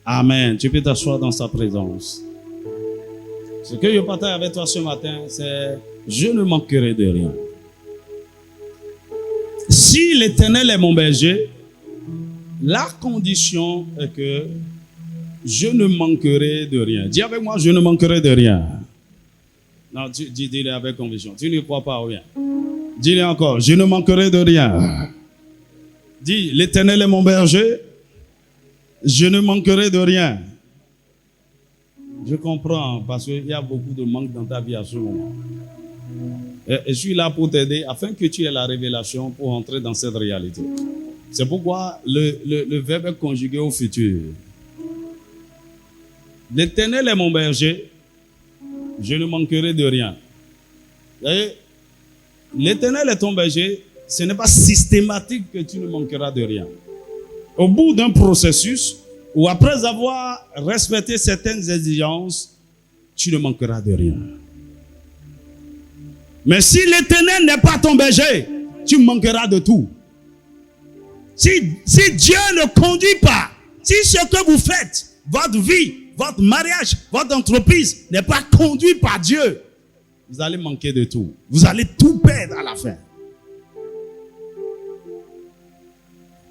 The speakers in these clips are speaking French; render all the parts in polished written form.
Amen. Tu peux t'asseoir dans sa présence. Ce que je partage avec toi ce matin, c'est je ne manquerai de rien. Si l'Éternel est mon berger, la condition est que je ne manquerai de rien. Dis avec moi, je ne manquerai de rien. Non, dis-le avec conviction. Tu ne crois pas au rien. Dis-le encore, je ne manquerai de rien. Dis, l'Éternel est mon berger, je ne manquerai de rien. Je comprends parce qu'il y a beaucoup de manque dans ta vie à ce moment. Et je suis là pour t'aider afin que tu aies la révélation pour entrer dans cette réalité. C'est pourquoi le verbe est conjugué au futur. L'Éternel est mon berger, je ne manquerai de rien. L'Éternel est ton berger, ce n'est pas systématique que tu ne manqueras de rien. Au bout d'un processus, ou après avoir respecté certaines exigences, tu ne manqueras de rien. Mais si l'Éternel n'est pas ton berger, tu manqueras de tout. Si Dieu ne conduit pas, si ce que vous faites, votre vie, votre mariage, votre entreprise n'est pas conduit par Dieu, vous allez manquer de tout. Vous allez tout perdre à la fin.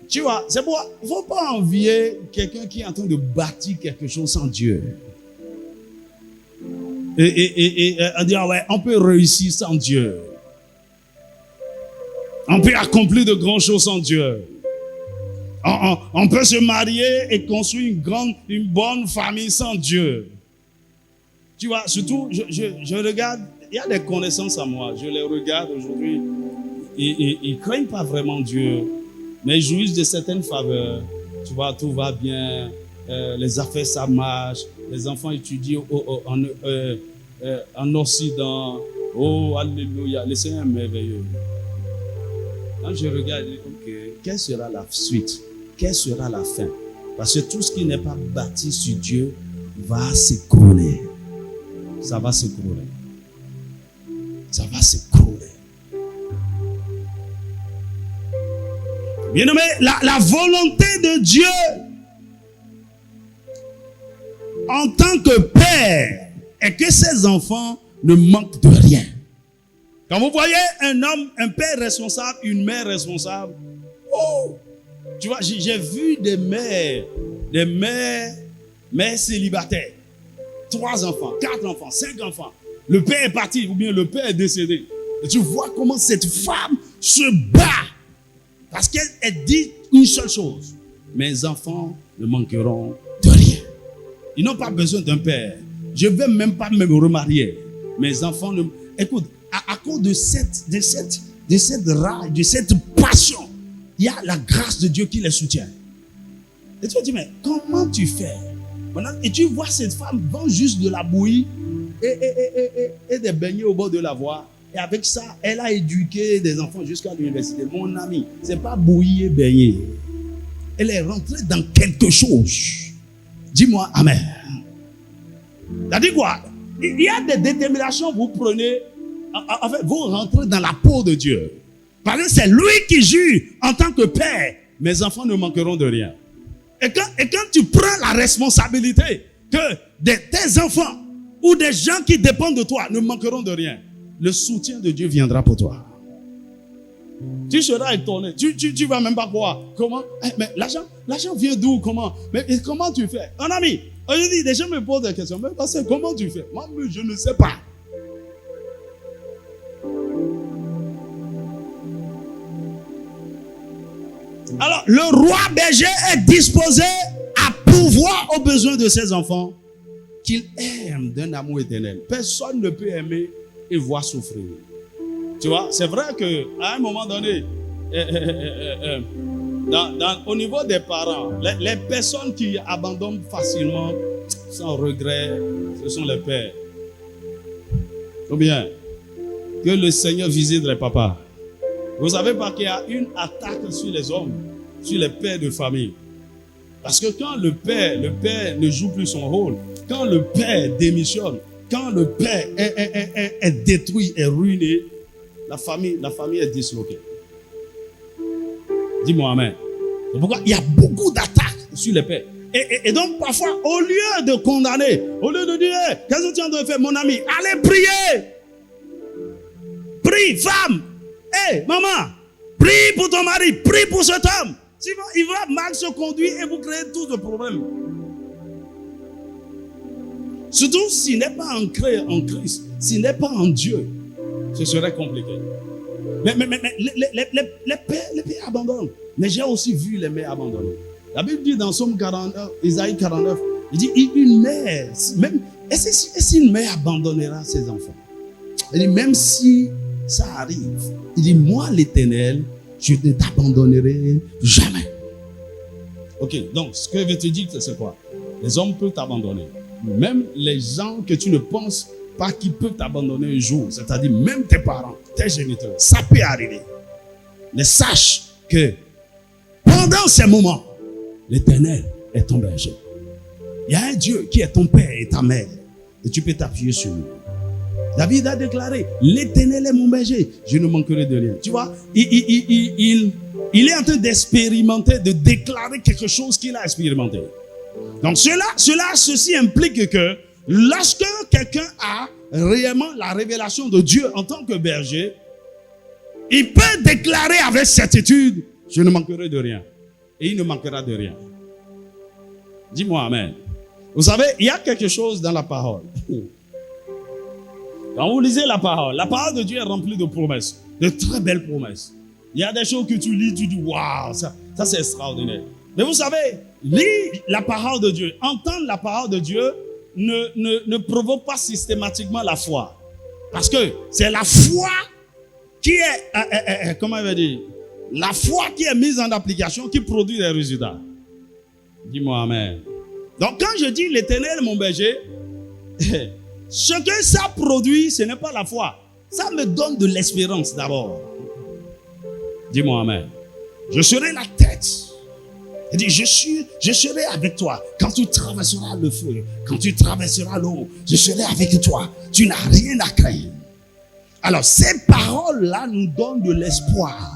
Tu vois, c'est pourquoi il ne faut pas envier quelqu'un qui est en train de bâtir quelque chose sans Dieu. Et dire, ouais, on peut réussir sans Dieu. On peut accomplir de grandes choses sans Dieu. On peut se marier et construire une bonne famille sans Dieu. Tu vois, surtout, je regarde, il y a des connaissances à moi, je les regarde aujourd'hui, ils ne craignent pas vraiment Dieu, mais ils jouissent de certaines faveurs. Tu vois, tout va bien, les affaires ça marche, les enfants étudient en Occident. Oh, alléluia, le Seigneur est merveilleux. Quand je regarde, je dis, ok, quelle sera la suite? Quelle sera la fin? Parce que tout ce qui n'est pas bâti sur Dieu va s'écrouler. Ça va s'écrouler. Ça va s'écrouler. Bien-aimé, la volonté de Dieu en tant que père est que ses enfants ne manquent de rien. Quand vous voyez un homme, un père responsable, une mère responsable, oh, tu vois, j'ai vu des mères célibataires, 3 enfants, 4 enfants, 5 enfants. Le père est parti ou bien le père est décédé. Et tu vois comment cette femme se bat parce qu'elle dit une seule chose: mes enfants ne manqueront de rien. Ils n'ont pas besoin d'un père. Je ne vais même pas me remarier. Mes enfants ne... Écoute, à cause de cette rage, de cette passion, il y a la grâce de Dieu qui les soutient. Et tu te dis, mais comment tu fais? Et tu vois cette femme vend juste de la bouillie et des beignets au bord de la voie. Et avec ça, elle a éduqué des enfants jusqu'à l'université. Mon ami, ce n'est pas bouillie et beignet. Elle est rentrée dans quelque chose. Dis-moi amen. C'est-à-dire quoi? Il y a des déterminations que vous prenez. En fait, vous rentrez dans la peau de Dieu. Parce que c'est lui qui jure en tant que père. Mes enfants ne manqueront de rien. Et quand tu prends la responsabilité que tes enfants ou des gens qui dépendent de toi ne manqueront de rien, le soutien de Dieu viendra pour toi. Tu seras étonné. Tu vas même pas croire. Comment? Mais l'argent vient d'où? Comment? Mais comment tu fais? Un ami, aujourd'hui, des gens me posent des questions. Mais parce que comment tu fais? Moi, je ne sais pas. Alors, le roi berger est disposé à pourvoir aux besoins de ses enfants qu'il aime d'un amour éternel. Personne ne peut aimer et voir souffrir. Tu vois, c'est vrai qu'à un moment donné, au niveau des parents, les personnes qui abandonnent facilement, sans regret, ce sont les pères. Ou bien, que le Seigneur visite les papas. Vous savez pas qu'il y a une attaque sur les hommes, sur les pères de famille. Parce que quand le père ne joue plus son rôle, quand le père démissionne, quand le père est détruit, est ruiné, la famille est disloquée. Dis-moi amen. C'est pourquoi il y a beaucoup d'attaques sur les pères. Et donc, parfois, au lieu de condamner, au lieu de dire, hey, qu'est-ce que tu es en train de faire, mon ami? Allez prier. Prie, femme. Hey, maman, prie pour ton mari, prie pour cet homme. Sinon, il va mal se conduire et vous créez tous les problèmes. Surtout s'il n'est pas ancré en Christ, s'il n'est pas en Dieu, ce serait compliqué. Mais les pères abandonnent. Mais j'ai aussi vu les mères abandonner. La Bible dit dans Somme 49, Isaïe 49, il dit une mère, même, est-ce qu'une mère abandonnera ses enfants? Il dit même si ça arrive, il dit moi l'Éternel, je ne t'abandonnerai jamais. Ok, donc ce que je veux te dire, c'est quoi? Les hommes peuvent t'abandonner. Même les gens que tu ne penses pas qu'ils peuvent t'abandonner un jour, c'est-à-dire même tes parents, tes géniteurs, ça peut arriver. Mais sache que pendant ces moments, l'Éternel est ton berger. Il y a un Dieu qui est ton père et ta mère. Et tu peux t'appuyer sur lui. David a déclaré, l'Éternel est mon berger, je ne manquerai de rien. Tu vois, il est en train d'expérimenter, de déclarer quelque chose qu'il a expérimenté. Donc ceci implique que lorsque quelqu'un a réellement la révélation de Dieu en tant que berger, il peut déclarer avec certitude, je ne manquerai de rien. Et il ne manquera de rien. Dis-moi amen. Vous savez, il y a quelque chose dans la parole. Quand vous lisez la parole de Dieu est remplie de promesses, de très belles promesses. Il y a des choses que tu lis, tu dis, waouh, ça c'est extraordinaire. Mais vous savez, lire la parole de Dieu, entendre la parole de Dieu ne provoque pas systématiquement la foi. Parce que c'est la foi qui est, comment on va dire, la foi qui est mise en application qui produit des résultats. Dis-moi amen. Donc quand je dis l'Éternel est mon berger, ce que ça produit, ce n'est pas la foi. Ça me donne de l'espérance d'abord. Dis-moi amen. Je serai la tête. Il dit, je serai avec toi. Quand tu traverseras le feu, quand tu traverseras l'eau, je serai avec toi. Tu n'as rien à craindre. Alors, ces paroles-là nous donnent de l'espoir,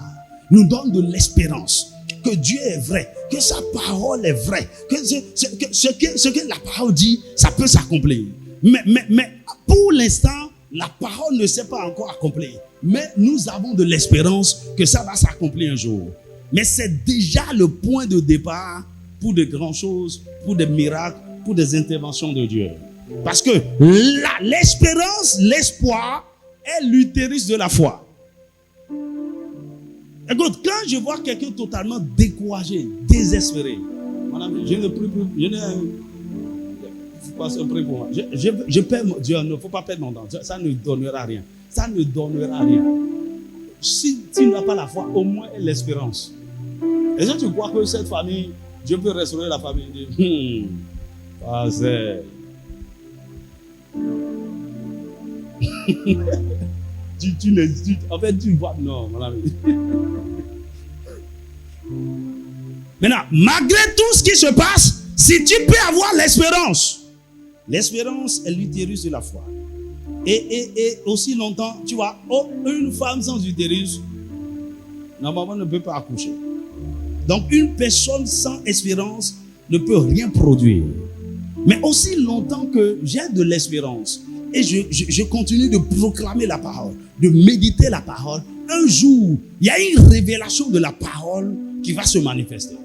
nous donnent de l'espérance, que Dieu est vrai, que sa parole est vraie, que ce que la parole dit, ça peut s'accomplir. Mais pour l'instant, la parole ne s'est pas encore accomplie. Mais nous avons de l'espérance que ça va s'accomplir un jour. Mais c'est déjà le point de départ pour de grandes choses, pour des miracles, pour des interventions de Dieu. Parce que l'espérance, l'espoir est l'utérus de la foi. Écoute, quand je vois quelqu'un totalement découragé, désespéré, mon ami, je ne prie plus, je perds mon Dieu, il ne faut pas perdre mon temps. Ça ne donnera rien. Ça ne donnera rien. Si tu n'as pas la foi, au moins l'espérance. Et si tu crois que cette famille, Dieu peut restaurer la famille, en fait, tu vois, non, mon ami. Maintenant, malgré tout ce qui se passe, si tu peux avoir l'espérance, l'espérance est l'utérus de la foi. Et aussi longtemps, tu vois, une femme sans utérus, normalement ne peut pas accoucher. Donc une personne sans espérance ne peut rien produire. Mais aussi longtemps que j'ai de l'espérance et je continue de proclamer la parole, de méditer la parole, un jour, il y a une révélation de la parole qui va se manifester.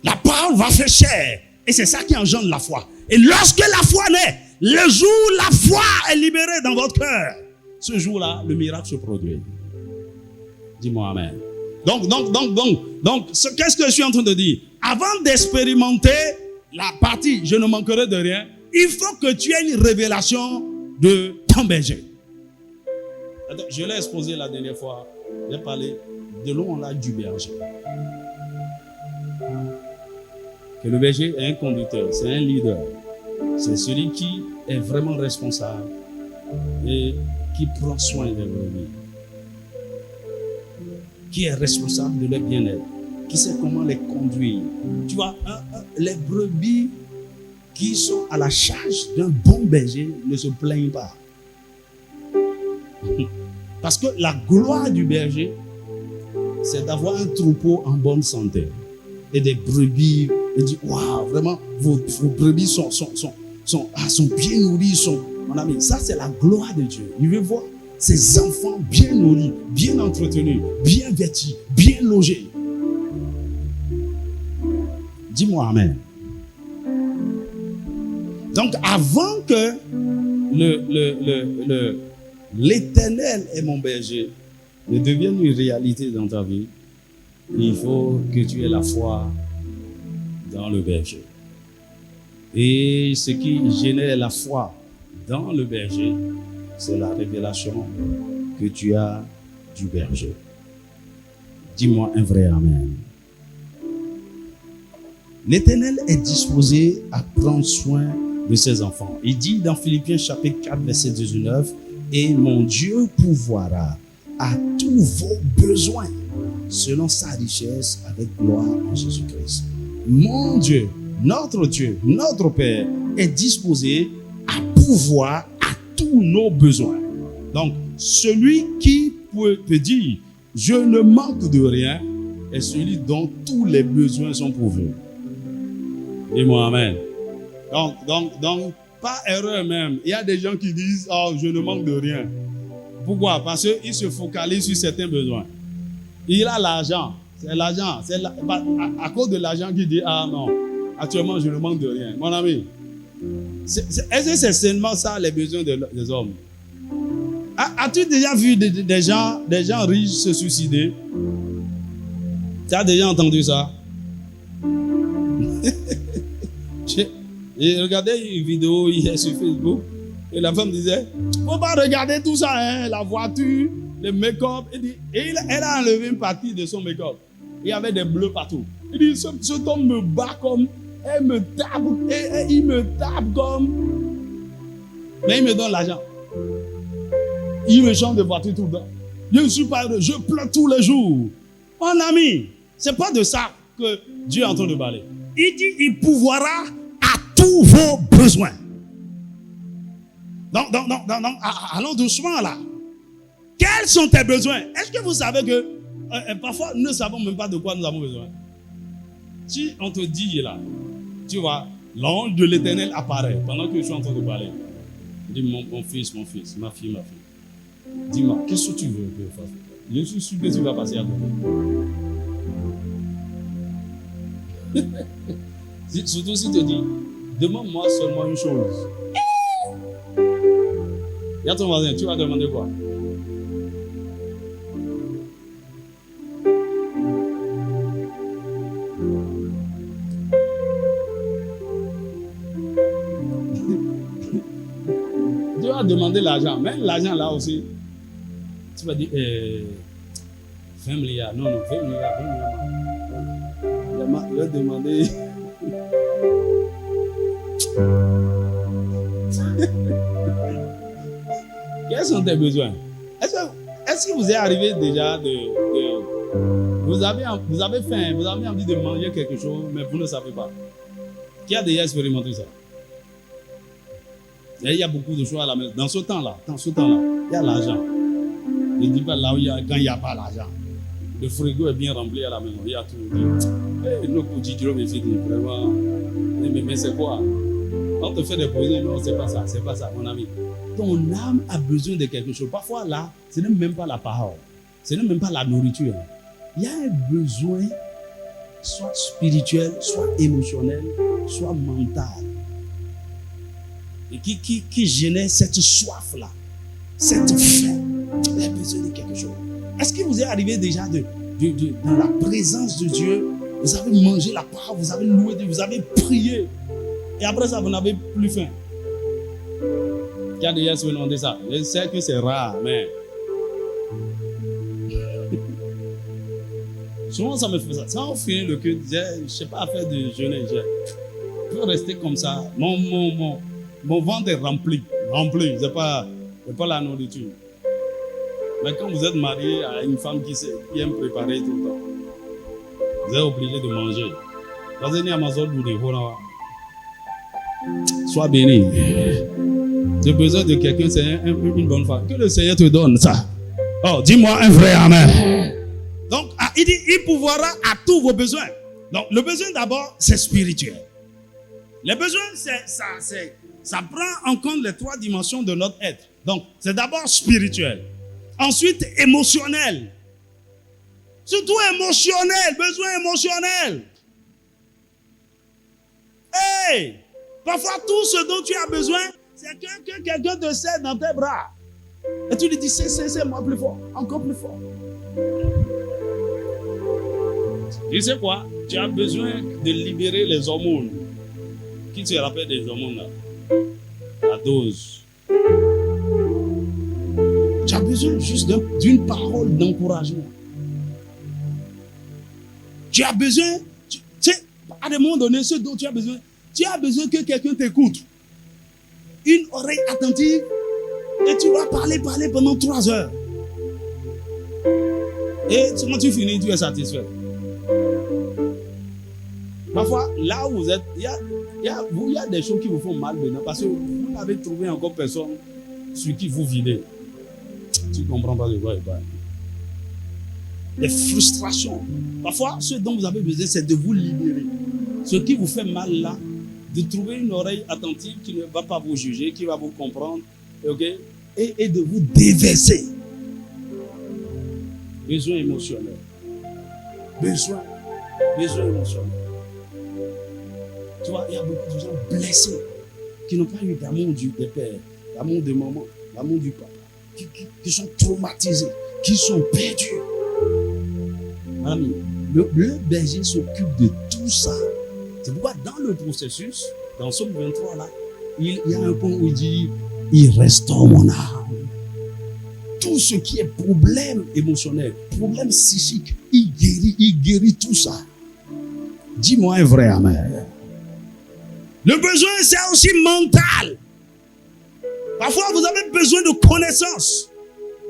La parole va faire chair et c'est ça qui engendre la foi. Et lorsque la foi naît, le jour où la foi est libérée dans votre cœur, ce jour-là, le miracle se produit. Dis-moi amen. Donc, qu'est-ce que je suis en train de dire? Avant d'expérimenter la partie « je ne manquerai de rien », il faut que tu aies une révélation de ton berger. Je l'ai exposé la dernière fois. J'ai parlé de l'eau en l'âge du berger. Que le berger est un conducteur, c'est un leader. C'est celui qui est vraiment responsable et qui prend soin des brebis. Qui est responsable de leur bien-être, qui sait comment les conduire. Tu vois, les brebis qui sont à la charge d'un bon berger ne se plaignent pas. Parce que la gloire du berger, c'est d'avoir un troupeau en bonne santé et des brebis Il dit, waouh, vraiment, vos brebis sont bien nourries. Mon ami, ça c'est la gloire de Dieu. Il veut voir ses enfants bien nourris, bien entretenus, bien vêtus, bien logés. Dis-moi amen. Donc avant que l'Éternel est mon berger ne devienne une réalité dans ta vie, il faut que tu aies la foi dans le berger. Et ce qui génère la foi dans le berger, c'est la révélation que tu as du berger. Dis-moi un vrai amen. L'Éternel est disposé à prendre soin de ses enfants. Il dit dans Philippiens chapitre 4, verset 19, « Et mon Dieu pourvoira à tous vos besoins selon sa richesse avec gloire en Jésus-Christ. » Mon Dieu, notre Père est disposé à pourvoir à tous nos besoins. Donc, celui qui peut te dire « Je ne manque de rien » est celui dont tous les besoins sont pourvus. Dis-moi amen. Donc, pas erreur même. Il y a des gens qui disent, oh, je ne manque de rien. Pourquoi? Parce qu'ils se focalisent sur certains besoins. Il a l'argent. C'est l'argent. C'est à cause de l'argent qu'il dit, ah non, actuellement, je ne manque de rien. Mon ami, est-ce que c'est seulement ça les besoins des hommes? As-tu déjà vu des gens riches se suicider? Tu as déjà entendu ça? J'ai regardé une vidéo hier sur Facebook et la femme disait, faut pas regarder tout ça, hein, la voiture, le make-up. Elle a enlevé une partie de son make-up. Il y avait des bleus partout. Il dit, cet homme me bat comme, elle me tape, et il me tape comme, mais il me donne l'argent. Il me change de voiture tout le temps. Je ne suis pas heureux, je pleure tous les jours. Mon ami, c'est pas de ça que Dieu est en train de parler. Il dit, il pourvoira à tous vos besoins. Donc, allons doucement là. Quels sont tes besoins? Est-ce que vous savez que parfois nous ne savons même pas de quoi nous avons besoin? Si on te dit là, tu vois, l'ange de l'Éternel apparaît pendant que je suis en train de parler. Il dit, mon fils, ma fille. Dis-moi, qu'est-ce que tu veux que je fasse? Je suis sûr que tu vas passer à côté. Surtout si tu te dis, demande-moi seulement une chose. Il y a ton voisin, tu vas demander quoi? Tu vas demander l'argent, même l'argent là aussi. Tu vas dire, 20 milliards. Non, 20 milliards. Il va demander. Quels sont tes besoins? Est-ce que vous est arrivé déjà vous avez faim, vous avez envie de manger quelque chose, mais vous ne savez pas? Qui a déjà expérimenté ça? Et il y a beaucoup de choses à la maison. Dans ce temps-là, il y a l'argent. Ne dis pas là où quand il n'y a pas l'argent. Le frigo est bien rempli à la maison. Il y a tout. Nos petits kilos, vraiment. Mais c'est quoi? On te fait des projets, non, c'est pas ça, mon ami. Ton âme a besoin de quelque chose. Parfois là, ce n'est même pas la parole. Ce n'est même pas la nourriture. Il y a un besoin, soit spirituel, soit émotionnel, soit mental. Et qui génère cette soif-là, cette faim. Il a besoin de quelque chose. Est-ce qu'il vous est arrivé déjà dans la présence de Dieu, vous avez mangé la parole, vous avez loué Dieu, vous avez prié, et après ça, vous n'avez plus faim? Qui a déjà expérimenté ça? Je sais que c'est rare, mais souvent ça me fait ça. Quand on finit le culte, je ne sais pas faire de jeûner. Je peux rester comme ça. Mon ventre est rempli. C'est pas la nourriture. Mais quand vous êtes marié à une femme qui aime préparer tout le temps, vous êtes obligé de manger. Sois béni. Tu as besoin de quelqu'un, c'est une bonne femme. Que le Seigneur te donne ça. Oh, dis-moi un vrai amen. Donc, il dit, il pourvoira à tous vos besoins. Donc, le besoin d'abord, c'est spirituel. Les besoins, ça prend en compte les 3 dimensions de notre être. Donc, c'est d'abord spirituel. Ensuite, émotionnel. Surtout émotionnel, besoin émotionnel. Hey! Parfois, tout ce dont tu as besoin, c'est que quelqu'un te serre dans tes bras. Et tu lui dis, c'est moi plus fort, encore plus fort. Tu sais quoi? Tu as besoin de libérer les hormones. Qui te rappelle des hormones là? La dose. Tu as besoin juste d'une parole d'encouragement. Tu as besoin, tu sais, à des moments donnés, ce dont tu as besoin que quelqu'un t'écoute. Une oreille attentive et tu vas parler pendant 3 heures. Et quand tu finis, tu es satisfait. Parfois, là où vous êtes, il y a des choses qui vous font mal maintenant parce que vous n'avez trouvé encore personne sur qui vous videz. Tu ne comprends pas de quoi il parle. Les frustrations. Parfois, ce dont vous avez besoin, c'est de vous libérer. Ce qui vous fait mal là, de trouver une oreille attentive qui ne va pas vous juger, qui va vous comprendre, okay? Et de vous déverser. Besoin émotionnel. Besoin émotionnel. Tu vois, il y a beaucoup de gens blessés qui n'ont pas eu d'amour du père, d'amour de maman, d'amour du papa, qui sont traumatisés, qui sont perdus. Ami, le berger s'occupe de tout ça. C'est pourquoi dans le processus, dans Psaume 23 là, il y a un point où il dit, il restaure mon âme. Tout ce qui est problème émotionnel, problème psychique, il guérit tout ça. Dis-moi un vrai amen. Le besoin, c'est aussi mental. Parfois, vous avez besoin de connaissances,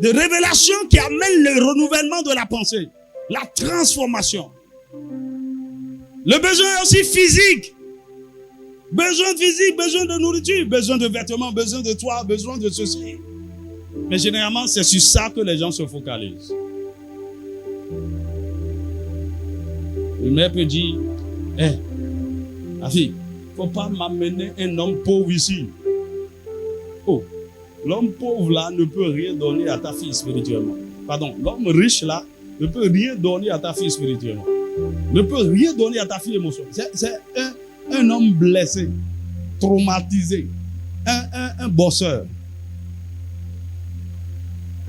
de révélations qui amènent le renouvellement de la pensée, la transformation. Le besoin est aussi physique. Besoin physique, besoin de nourriture, besoin de vêtements, besoin de toit, besoin de ceci. Mais généralement, c'est sur ça que les gens se focalisent. Une mère peut dire, ma fille, il ne faut pas m'amener un homme pauvre ici. Oh, l'homme pauvre là ne peut rien donner à ta fille spirituellement. Pardon, l'homme riche là ne peut rien donner à ta fille spirituellement. Ne peut rien donner à ta fille émotionnellement. C'est un homme blessé, traumatisé, un bosseur.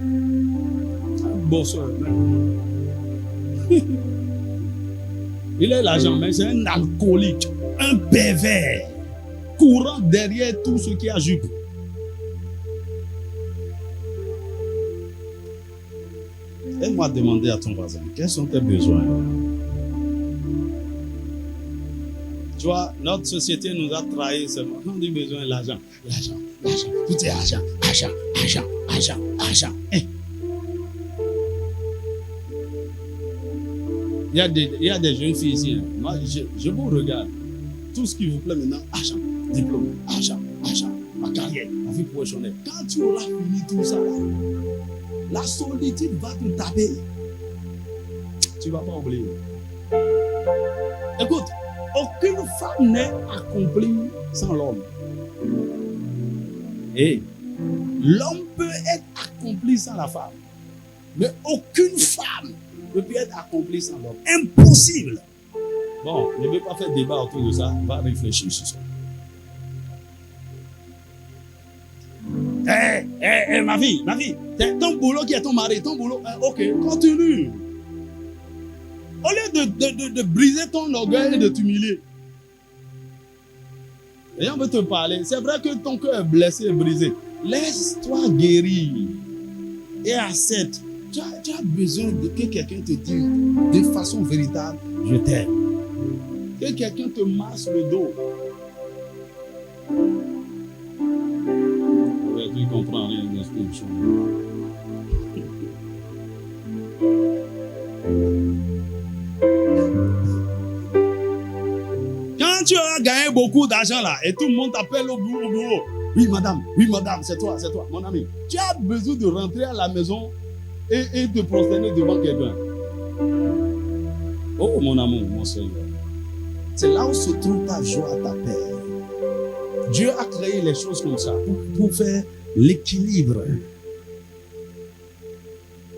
Un bosseur. Il a l'argent, mais c'est un alcoolique, un pervers, courant derrière tout ce qui a jupe. Aide-moi à demander à ton voisin, quels sont tes besoins? Tu vois, notre société nous a trahis seulement. On dit besoin de l'argent. L'argent. Tout est argent. Il y a des jeunes filles ici. Moi, je vous regarde. Tout ce qui vous plaît maintenant, argent, diplôme, argent, ma carrière, ma vie professionnelle. Quand tu auras fini tout ça, là, la solitude va te taper. Tu ne vas pas oublier. Écoute, aucune femme n'est accomplie sans l'homme. Et l'homme peut être accompli sans la femme. Mais aucune femme ne peut être accomplie sans l'homme. Impossible. Bon, ne veux pas faire débat autour de ça. Va réfléchir sur ça. Ma fille, c'est ton boulot qui est ton mari, ton boulot. Ok, continue. Au lieu de briser ton orgueil et de t'humilier. Et on veut te parler. C'est vrai que ton cœur est blessé et brisé. Laisse-toi guérir. Et accepte. Tu as besoin que quelqu'un te dise de façon véritable, je t'aime. Que quelqu'un te masse le dos. Tu ne comprends rien de ce que je suis. Quand tu as gagné beaucoup d'argent là et tout le monde t'appelle au bureau. Oui madame, c'est toi, mon ami. Tu as besoin de rentrer à la maison et de prosterner devant quelqu'un. Oh mon amour, mon Seigneur. C'est là où se trouve ta joie, ta paix. Dieu a créé les choses comme ça pour faire l'équilibre.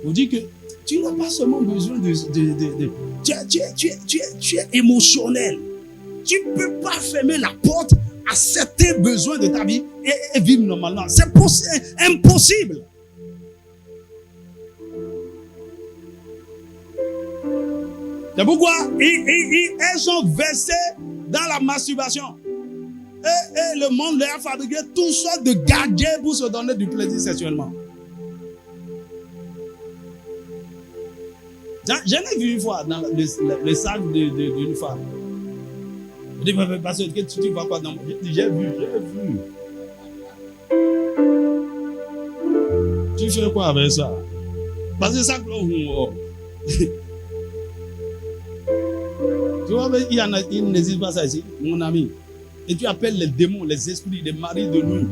On dit que tu n'as pas seulement besoin de tu es émotionnel. Tu ne peux pas fermer la porte à certains besoins de ta vie et vivre normalement. C'est impossible. C'est pourquoi elles sont versées dans la masturbation. Et le monde leur a fabriqué toutes sortes de gadgets pour se donner du plaisir sexuellement. J'en ai vu une fois dans le sac d'une femme. Je dis, mais parce que tu vois quoi dans j'ai vu. Tu fais quoi avec ça? Parce que ça, tu vois, il n'existe pas ça ici, mon ami. Et tu appelles les démons, les esprits, les maris de nuit,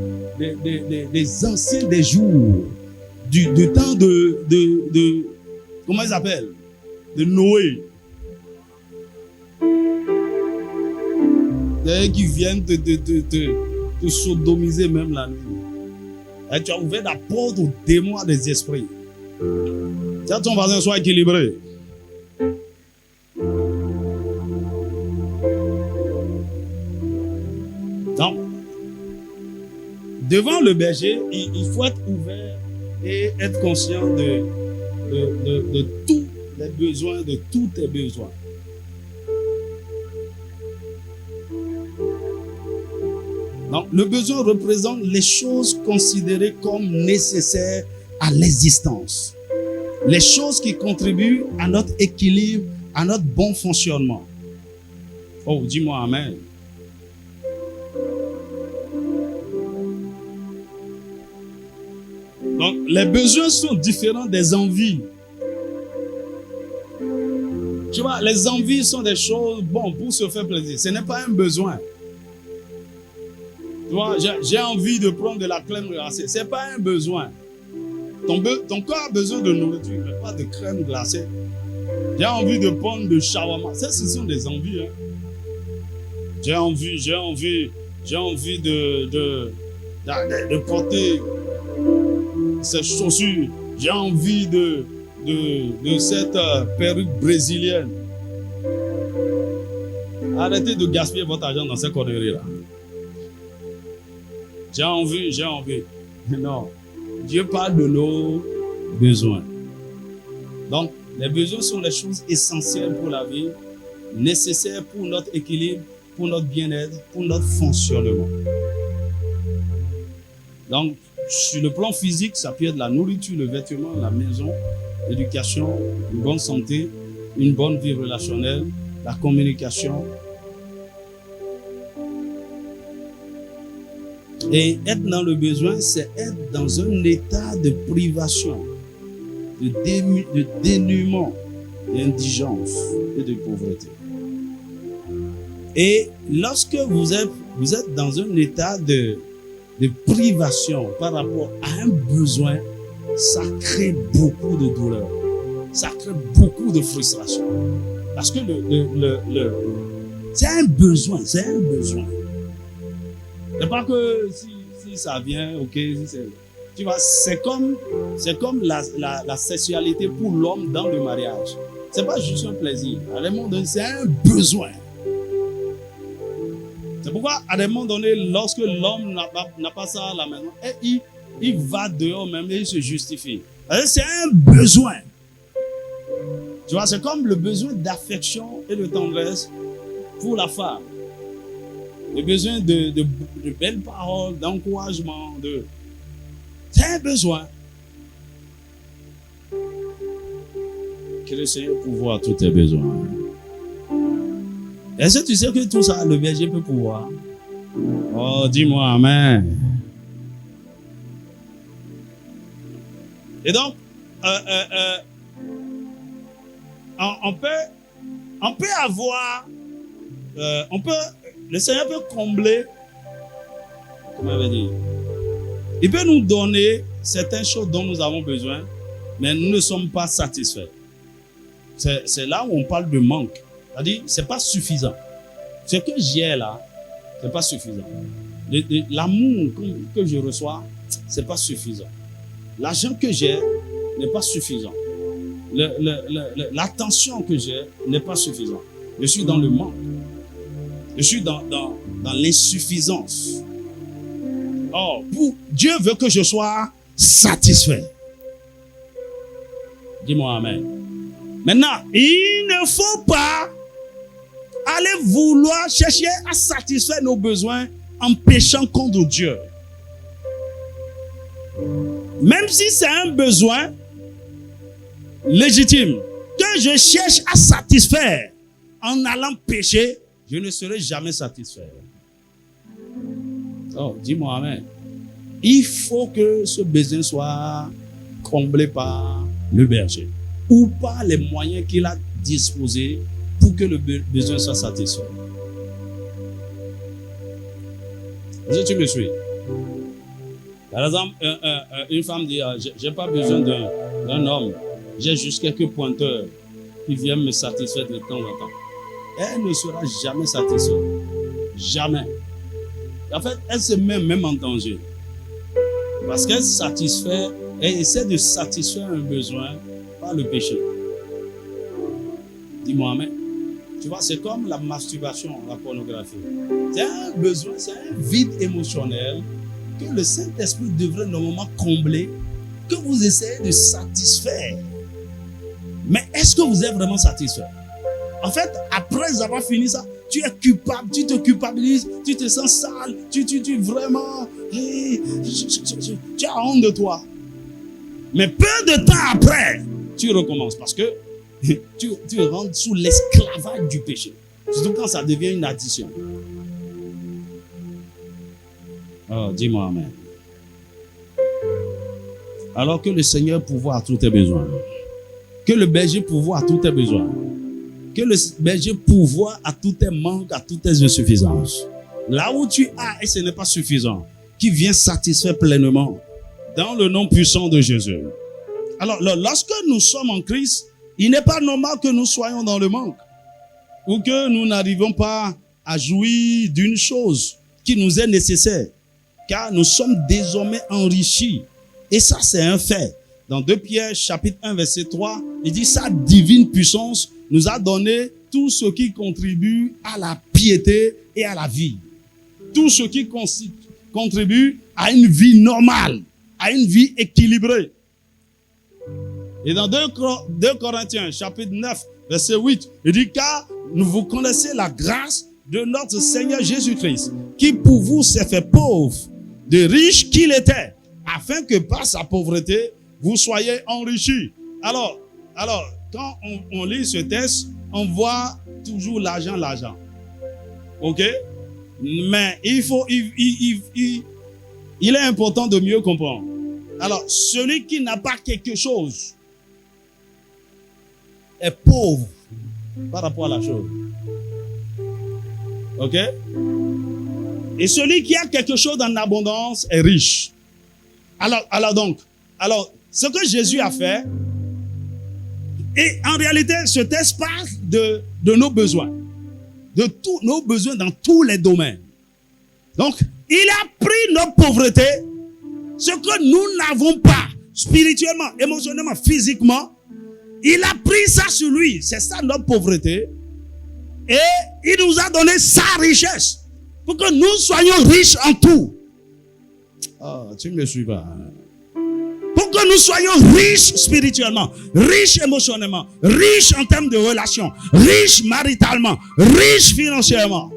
des anciens des jours, du temps de comment ils s'appellent? De Noé. Qui viennent te sodomiser même la nuit. Et tu as ouvert la porte aux démons des esprits. Tu as ton voisin, soit équilibré. Donc, devant le berger, il faut être ouvert et être conscient de tous les besoins, de tous tes besoins. Donc, le besoin représente les choses considérées comme nécessaires à l'existence. Les choses qui contribuent à notre équilibre, à notre bon fonctionnement. Oh, dis-moi amen. Donc, les besoins sont différents des envies. Tu vois, les envies sont des choses, bon, pour se faire plaisir. Ce n'est pas un besoin. Tu vois, j'ai envie de prendre de la crème glacée. Ce n'est pas un besoin. Ton corps a besoin de nourriture, mais pas de crème glacée. J'ai envie de prendre de shawarma. Ça, ce sont des envies. Hein. J'ai envie de porter ces chaussures. J'ai envie de cette perruque brésilienne. Arrêtez de gaspiller votre argent dans ces conneries-là. J'ai envie. Non. Dieu parle de nos besoins. Donc, les besoins sont les choses essentielles pour la vie, nécessaires pour notre équilibre, pour notre bien-être, pour notre fonctionnement. Donc, sur le plan physique, ça peut être la nourriture, le vêtement, la maison, l'éducation, une bonne santé, une bonne vie relationnelle, la communication. Et être dans le besoin, c'est être dans un état de privation, de dénuement, d'indigence et de pauvreté. Et lorsque vous êtes dans un état de privation par rapport à un besoin, ça crée beaucoup de douleur, ça crée beaucoup de frustration. Parce que c'est un besoin. C'est pas que si ça vient, ok, tu vois, c'est comme la sexualité pour l'homme dans le mariage. C'est pas juste un plaisir. À un moment donné, c'est un besoin. C'est pourquoi, à un moment donné, lorsque l'homme n'a pas ça à la maison, et il va dehors même et il se justifie. C'est un besoin. Tu vois, c'est comme le besoin d'affection et de tendresse pour la femme. Le besoin de belles paroles, d'encouragement. C'est un besoin. Que le Seigneur pourvoie tous tes besoins. Est-ce que tu sais que tout ça, le berger peut pouvoir? Oh, dis-moi amen. Et donc, on peut avoir, le Seigneur peut combler, comment on va dire, il peut nous donner certaines choses dont nous avons besoin, mais nous ne sommes pas satisfaits. C'est là où on parle de manque. C'est-à-dire, ce n'est pas suffisant. Ce que j'ai là, ce n'est pas suffisant. L'amour que je reçois, ce n'est pas suffisant. L'argent que j'ai n'est pas suffisant. L'attention que j'ai n'est pas suffisante. Je suis dans le manque. Je suis dans l'insuffisance. Oh, Dieu veut que je sois satisfait. Dis-moi amen. Maintenant, il ne faut pas aller vouloir chercher à satisfaire nos besoins en péchant contre Dieu. Même si c'est un besoin légitime que je cherche à satisfaire en allant pécher, je ne serai jamais satisfait. Oh, dis-moi amen. Il faut que ce besoin soit comblé par le berger ou par les moyens qu'il a disposés pour que le besoin soit satisfait. Est-ce que tu me suis? Par exemple, une femme dit, j'ai pas besoin d'un homme, j'ai juste quelques pointeurs qui viennent me satisfaire de temps en temps. Elle ne sera jamais satisfaite. Jamais. En fait, elle se met même en danger. Parce qu'elle essaie de satisfaire un besoin par le péché. Dis-moi amen. Tu vois, c'est comme la masturbation, la pornographie. C'est un besoin, c'est un vide émotionnel que le Saint-Esprit devrait normalement combler, que vous essayez de satisfaire. Mais est-ce que vous êtes vraiment satisfait? En fait, après avoir fini ça, tu es culpable, tu te culpabilises, tu te sens sale, tu vraiment, tu as honte de toi. Mais peu de temps après, tu recommences parce que tu rentres sous l'esclavage du péché. Surtout quand ça devient une addiction. Oh, dis-moi amen. Alors que le Seigneur pourvoit à tous tes besoins. Que le berger pourvoit à tous tes besoins. Que le berger pourvoit à tous tes manques, à toutes tes insuffisances. Là où tu as et ce n'est pas suffisant, qui vient satisfaire pleinement dans le nom puissant de Jésus. Alors, lorsque nous sommes en Christ, il n'est pas normal que nous soyons dans le manque ou que nous n'arrivons pas à jouir d'une chose qui nous est nécessaire, car nous sommes désormais enrichis. Et ça, c'est un fait. Dans 2 Pierre, chapitre 1, verset 3, il dit « Sa divine puissance nous a donné tout ce qui contribue à la piété et à la vie. » Tout ce qui contribue à une vie normale, à une vie équilibrée. Et dans 2 Corinthiens, chapitre 9, verset 8, il dit « Car vous connaissez la grâce de notre Seigneur Jésus-Christ, qui pour vous s'est fait pauvre, de riche qu'il était, afin que par sa pauvreté, vous soyez enrichis. » Alors, quand on lit ce texte, on voit toujours l'argent. Ok? Mais il est important de mieux comprendre. Alors, celui qui n'a pas quelque chose est pauvre par rapport à la chose. Ok? Et celui qui a quelque chose en abondance est riche. Alors, ce que Jésus a fait, et en réalité, ce texte parle de nos besoins. De tous nos besoins dans tous les domaines. Donc, il a pris nos pauvretés, ce que nous n'avons pas, spirituellement, émotionnellement, physiquement. Il a pris ça sur lui. C'est ça notre pauvreté. Et il nous a donné sa richesse. Pour que nous soyons riches en tout. Oh, tu ne me suis pas. Pour que nous soyons riches spirituellement, riches émotionnellement, riches en termes de relations, riches maritalement, riches financièrement.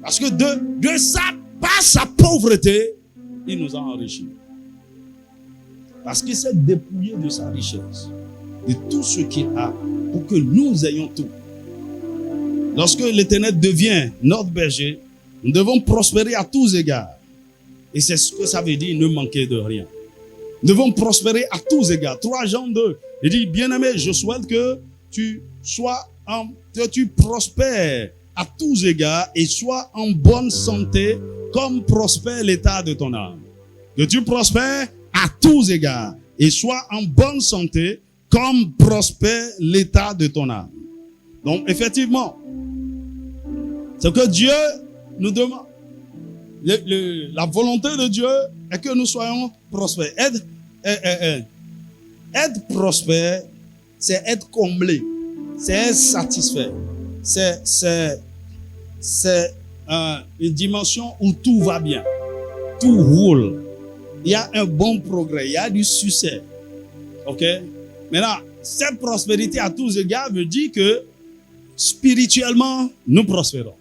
Parce que par sa pauvreté, il nous a enrichis. Parce qu'il s'est dépouillé de sa richesse, de tout ce qu'il a, pour que nous ayons tout. Lorsque l'Éternel devient notre berger, nous devons prospérer à tous égards. Et c'est ce que ça veut dire, ne manquer de rien. Nous devons prospérer à tous égards. 3 Jean 2, il dit, bien-aimé, je souhaite que tu prospères à tous égards et sois en bonne santé comme prospère l'état de ton âme. Que tu prospères à tous égards et sois en bonne santé comme prospère l'état de ton âme. Donc, effectivement, Ce que Dieu nous demande. La volonté de Dieu est que nous soyons prospères. Être prospère, c'est être comblé, c'est être satisfait. C'est une dimension où tout va bien, tout roule. Il y a un bon progrès, il y a du succès. Ok? Maintenant, cette prospérité à tous égards veut dire que spirituellement, nous prospérons.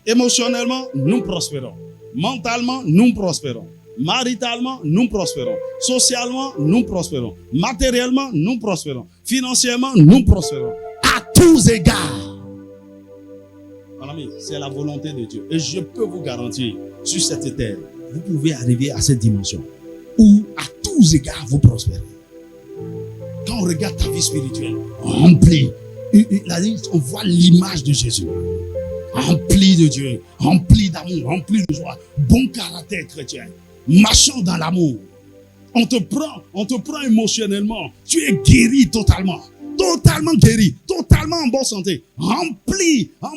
Émotionnellement, nous prospérons. Mentalement, nous prospérons. Maritalement, nous prospérons. Socialement, nous prospérons. Matériellement, nous prospérons. Financièrement, nous prospérons. À tous égards. Mon ami, c'est la volonté de Dieu. Et je peux vous garantir, sur cette terre, vous pouvez arriver à cette dimension où à tous égards, vous prospérez. Quand on regarde ta vie spirituelle, remplie, on voit l'image de Jésus. Rempli de Dieu, rempli d'amour, rempli de joie, bon caractère chrétien, marchant dans l'amour. On te prend émotionnellement. Tu es guéri totalement guéri, totalement en bonne santé, rempli. Quand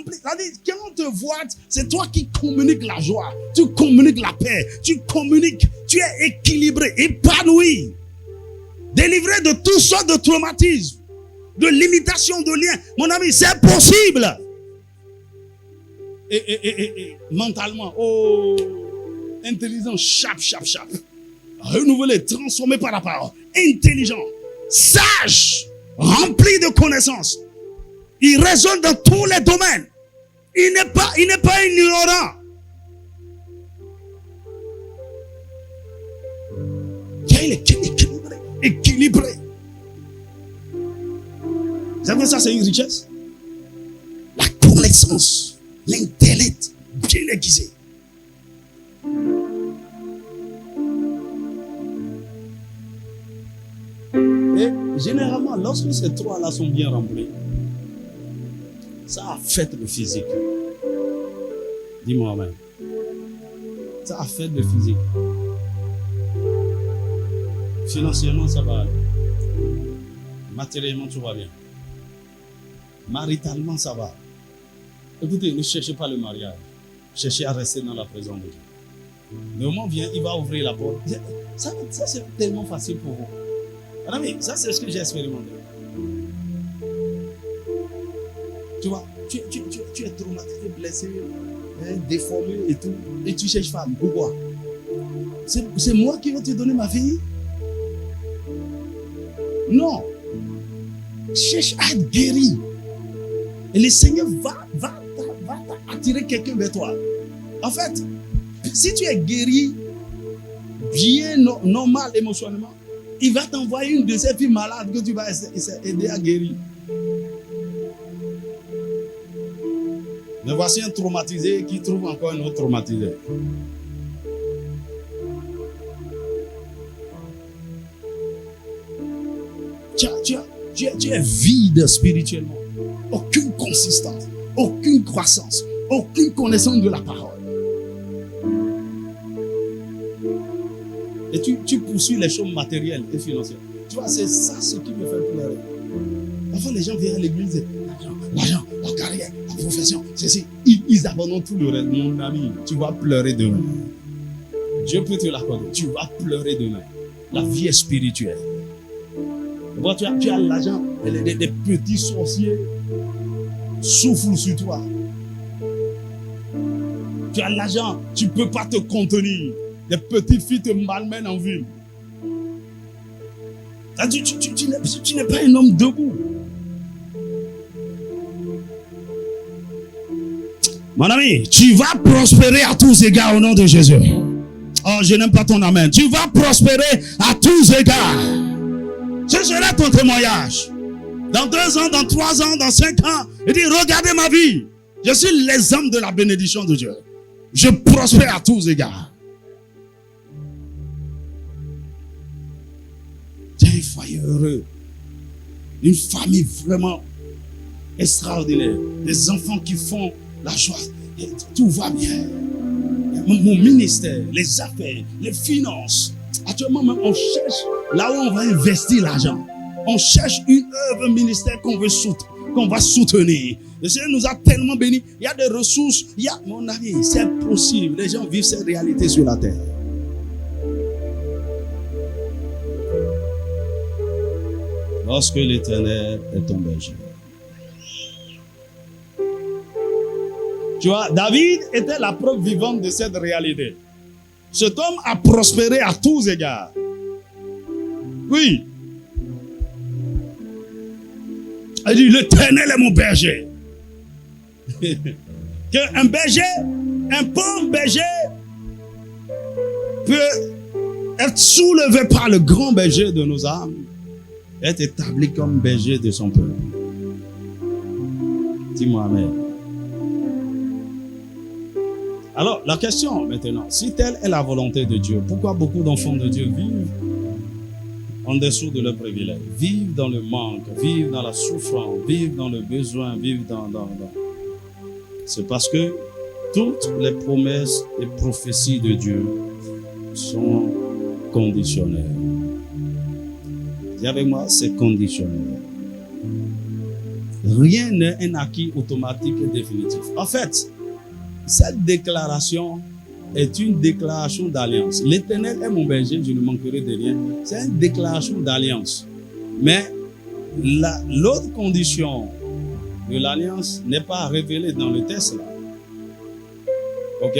on te voit, c'est toi qui communiques la joie, tu communiques la paix, tu es équilibré, épanoui, délivré de toutes sortes de traumatismes, de limitations, de liens. Mon ami, c'est possible. Et mentalement, intelligent, sharp. Renouvelé, transformé par la parole. Intelligent, sage, rempli de connaissances. Il raisonne dans tous les domaines. Il n'est pas ignorant. Il est équilibré. Vous savez, ça c'est une richesse. La connaissance, l'intellect bien aiguisé. Et généralement, lorsque ces trois-là sont bien remplis, ça affecte le physique. Dis-moi amen. Ça affecte le physique. Financièrement, ça va aller. Matériellement, tout va bien. Maritalement, ça va. Écoutez, ne cherchez pas le mariage. Cherchez à rester dans la présence de Dieu. Le moment vient, il va ouvrir la porte. Ça c'est tellement facile pour vous. Alors, mais ça, c'est ce que j'ai expérimenté. Tu vois, tu es traumatisé, blessé, déformé et tout. Et tu cherches femme. Pourquoi? C'est moi qui vais te donner ma fille? Non. Cherche à être guéri. Et le Seigneur va attirer quelqu'un vers toi. En fait, si tu es guéri, bien normal émotionnellement, il va t'envoyer une de ces filles malades que tu vas aider à guérir. Mais voici un traumatisé qui trouve encore un autre traumatisé. Tu es vide spirituellement. Aucune consistance, aucune croissance, aucune connaissance de la parole. Et tu poursuis les choses matérielles et financières. Tu vois, c'est ça ce qui me fait pleurer. Parfois, les gens viennent à l'église et l'argent, la carrière, la profession, ceci. Ils abandonnent tout le reste. Mon ami, tu vas pleurer demain. Dieu peut te l'accorder. Tu vas pleurer demain. La vie est spirituelle. Bon, tu as l'argent, des petits sorciers soufflent sur toi. Tu as l'argent, tu ne peux pas te contenir. Des petites filles te malmènent en ville. Tu n'es pas un homme debout. Mon ami, tu vas prospérer à tous égards au nom de Jésus. Oh, je n'aime pas ton amen. Tu vas prospérer à tous égards. Ce sera ton témoignage. Dans 2 ans, dans 3 ans, dans 5 ans, il dit, regardez ma vie. Je suis l'exemple de la bénédiction de Dieu. Je prospère à tous égards. Tiens, un foyer heureux. Une famille vraiment extraordinaire. Des enfants qui font la joie. Et tout va bien. Mon ministère, les affaires, les finances. Actuellement, même, on cherche là où on va investir l'argent. On cherche une œuvre ministère qu'on va soutenir. Le Seigneur nous a tellement bénis. Il y a des ressources. Mon ami, c'est possible. Les gens vivent cette réalité sur la terre. Lorsque l'Éternel est ton berger. Tu vois, David était la preuve vivante de cette réalité. Cet homme a prospéré à tous égards. Oui. Il dit, l'Éternel est mon berger. Un berger, un pauvre berger peut être soulevé par le grand berger de nos âmes, être établi comme berger de son peuple. Dis-moi amen. Alors, la question maintenant, si telle est la volonté de Dieu, pourquoi beaucoup d'enfants de Dieu vivent en dessous de leurs privilèges, vivent dans le manque, vivent dans la souffrance, vivent dans le besoin, vivent dans... C'est parce que toutes les promesses et prophéties de Dieu sont conditionnelles. Dis avec moi, c'est conditionnel. Rien n'est un acquis automatique et définitif. En fait, cette déclaration est une déclaration d'alliance. L'Éternel est mon berger, je ne manquerai de rien. C'est une déclaration d'alliance. Mais l'autre condition de l'alliance n'est pas révélée dans le texte là. Ok?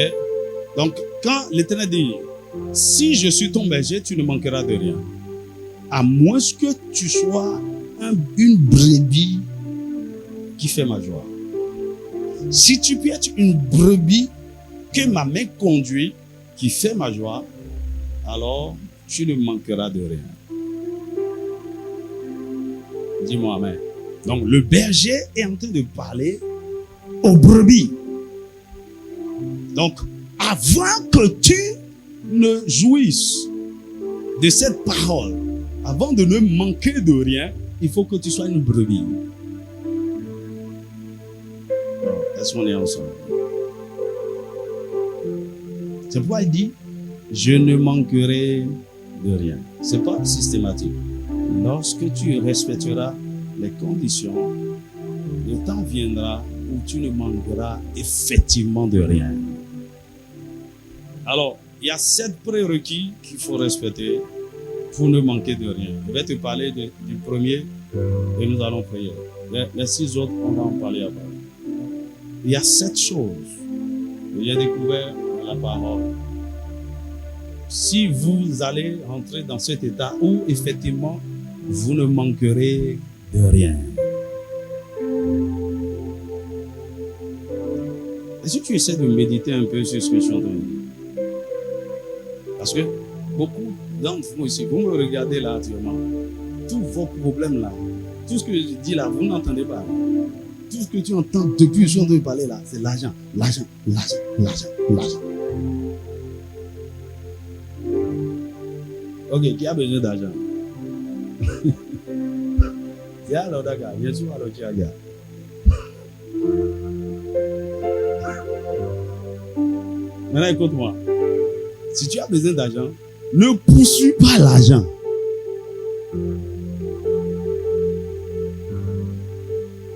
Donc, quand l'Éternel dit, si je suis ton berger, tu ne manqueras de rien. À moins que tu sois une brebis qui fait ma joie. Si tu peux être une brebis que ma main conduit, qui fait ma joie, alors tu ne manqueras de rien. Dis-moi amen. Donc le berger est en train de parler aux brebis. Donc avant que tu ne jouisses de cette parole, avant de ne manquer de rien, il faut que tu sois une brebis. Est-ce qu'on est ensemble? C'est pourquoi il dit, je ne manquerai de rien. Ce n'est pas systématique. Lorsque tu respecteras les conditions, le temps viendra où tu ne manqueras effectivement de rien. Alors, il y a 7 prérequis qu'il faut respecter pour ne manquer de rien. Je vais te parler du premier et nous allons prier. Les 6 autres, on va en parler après. Il y a 7 choses que j'ai découvert dans la parole. Si vous allez rentrer dans cet état où effectivement vous ne manquerez de rien. Et si tu essaies de méditer un peu sur ce que je suis en train de dire, parce que beaucoup d'entre vous ici, vous me regardez là actuellement, tous vos problèmes là, tout ce que je dis là, vous n'entendez pas. Tout ce que tu entends depuis que je suis en train de parler là, c'est l'argent, l'argent, l'argent, l'argent, l'argent. Ok, qui a besoin d'argent? Alors d'accord, bien sûr, alors tu as gars. Maintenant écoute-moi. Si tu as besoin d'argent, ne poursuis pas l'argent.